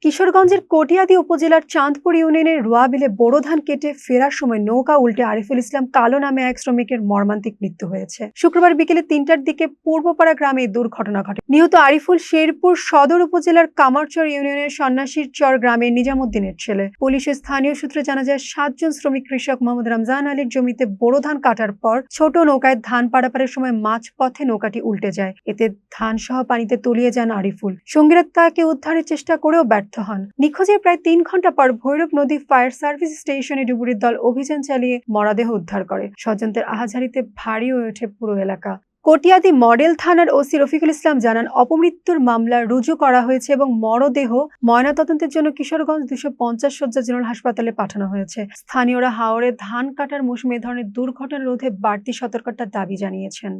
কিশোরগঞ্জের কটিয়াদী উপজেলার চাঁদপুর ইউনিয়নের রোয়াবিলে বোরো ধান কেটে ফেরার সময় নৌকা উল্টে আরিফুল ইসলাম কালো নামে এক শ্রমিকের মর্মান্তিক মৃত্যু হয়েছে। শুক্রবার বিকেলে ৩টার দিকে পূর্বপাড়া গ্রামে এই দুর্ঘটনা ঘটে। নিহত আরিফুল শেরপুর সদর উপজেলার কামারচর ইউনিয়নের সন্ন্যাসীর চর গ্রামের নিজামুদ্দিনের ছেলে। পুলিশের স্থানীয় সূত্রে জানা যায়, ৭ জন শ্রমিক কৃষক মোহাম্মদ রমজান আলীর জমিতে বোরো ধান কাটার পর ছোট নৌকায় ধান পারাপারের সময় মাঝপথে নৌকাটি উল্টে যায়। এতে ধান সহ পানিতে তলিয়ে যান আরিফুল। সঙ্গীরা তাকে উদ্ধারের চেষ্টা করেও ব্যর্থ হন। নিখোঁজের প্রায় ৩ ঘন্টা পর ভৈরব নদী ফায়ার সার্ভিস স্টেশনে ডুবুরির দল অভিযান চালিয়ে মরদেহ উদ্ধার করে। স্বজনদের আহাজারিতে ভারী হয়ে ওঠে পুরো এলাকা। কটিয়াদী মডেল থানার ওসি রফিকুল ইসলাম জানান, অপমৃত্যুর মামলা রুজু করা হয়েছে এবং মরদেহ ময়নাতদন্তের জন্য কিশোরগঞ্জ ২৫০ শয্যা জেনারেল হাসপাতালে পাঠানো হয়েছে। স্থানীয়রা হাওরে ধান কাটার মৌসুমে এ ধরনের দুর্ঘটনা রোধে বাড়তি সতর্কতার দাবি জানিয়েছেন।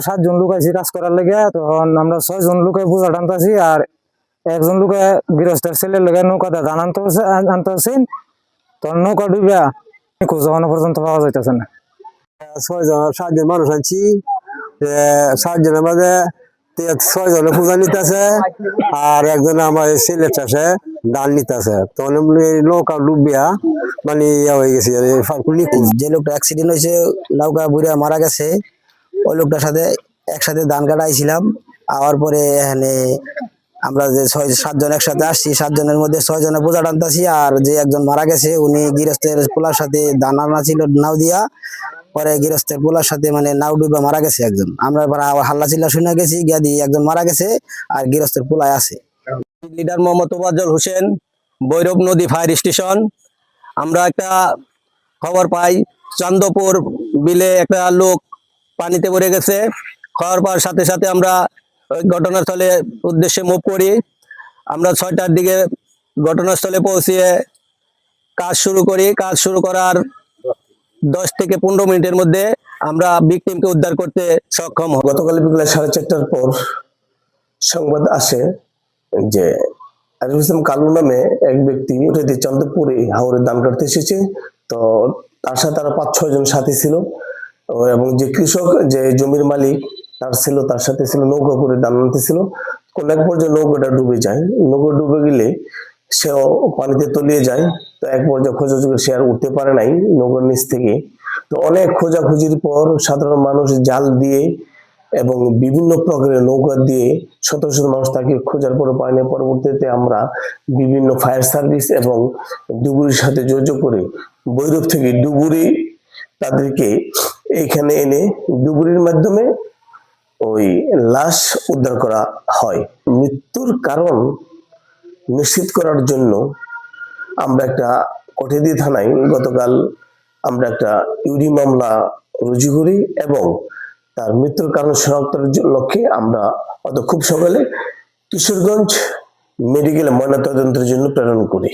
৭ জন লোক আছি কাজ করার লেগে, তখন আমরা ৬ জন লোকে বোঝা টানতেছি আর একজন লোকে গৃহস্থের ছেলের লেগে নৌকাতে ধান আনতেছেন। তখন নৌকা ডুবিয়া খোঁজ এখনো পর্যন্ত পাওয়া যাইতেছে না। ৭ জন মানুষ আনছি, ৭ জনের মাঝে ৬ জনে পূজা নিতেছে আর একজন আমার ছেলের চাষে ধান নিতেছে। তখন নৌকা ডুবিয়া মানে হয়ে গেছে। যে লোকটা অ্যাক্সিডেন্ট হয়েছে, নৌকা বুড়ে মারা গেছে, ওই লোকটার সাথে একসাথে ধান কাটাইছিলাম। আওয়ার পরে এখানে আমরা যে ৬-৭ জন একসাথে আসছি, ৭ জনের মধ্যে ৬ জনের বোঝা টানতেছি আর যে একজন মারা গেছে উনি গৃহস্থের পোলার সাথে ধান আনা ছিল নাও দিয়া, পরে গৃহস্থের পোলার সাথে মানে নাও ডুবে মারা গেছে একজন। আমরা হাল্লা চিল্লা শুনে গেছি, গিয়া দিয়ে একজন মারা গেছে আর গৃহস্থের পোলায় আছে। লিডার মোহাম্মদ তোফাজ্জল হোসেন, ভৈরব নদী ফায়ার স্টেশন। আমরা একটা খবর পাই চান্দপুর বিলে একটা লোক পানিতে পড়ে গেছে। খবর পাওয়ার সাথে সাথে আমরা ঘটনাস্থলে উদ্দেশ্যে মুভ করি। আমরা ৬টার দিকে ঘটনাস্থলে পৌঁছিয়ে কাজ শুরু করি। কাজ শুরু করার ১০ থেকে ১৫ মিনিটের মধ্যে আমরা ভিকটিমকে উদ্ধার করতে সক্ষম হই। গতকাল বিকেলে ৪:৩০টার পর সংবাদ আসে যে আরিফুল ইসলাম কালু নামে এক ব্যক্তি চান্দপুরে হাওরে ধান কাটতে এসেছে। তো তার সাথে আরো ৫-৬ জন সাথী ছিল এবং যে কৃষক, যে জমির মালিক তার ছিল, তার সাথে ছিল নৌকা করে ধান আনতে ছিল। কোন এক পর্যায়ে নৌকাটা ডুবে যায়। নৌকা ডুবে গেলে সেও পানিতে তলিয়ে যায়। তো এক পর্যায়ে খোঁজাখুঁজি সে আর উঠতে পারে নাই নৌকার নিচ থেকে। তো অনেক খোঁজাখুঁজির পর সাধারণ মানুষ জাল দিয়ে এবং বিভিন্ন প্রকারের নৌকা দিয়ে শত শত মানুষ তাকে খোঁজার পরে পায়নি। পরবর্তীতে আমরা বিভিন্ন ফায়ার সার্ভিস এবং ডুবুরির সাথে যোগাযোগ করে ভৈরব থেকে ডুবুরি তাদেরকে এইখানে এনে ডুবুরির মাধ্যমে ওই লাশ উদ্ধার করা হয়। মৃত্যুর কারণ নিশ্চিত করার জন্য আমরা একটা কটিয়াদী থানায় গতকাল আমরা একটা ইউরি মামলা রুজু করি এবং তার মৃত্যুর কারণ শনাক্তের লক্ষ্যে আমরা খুব সকালে কিশোরগঞ্জ মেডিকেল ময়নাতদন্তের জন্য প্রেরণ করি।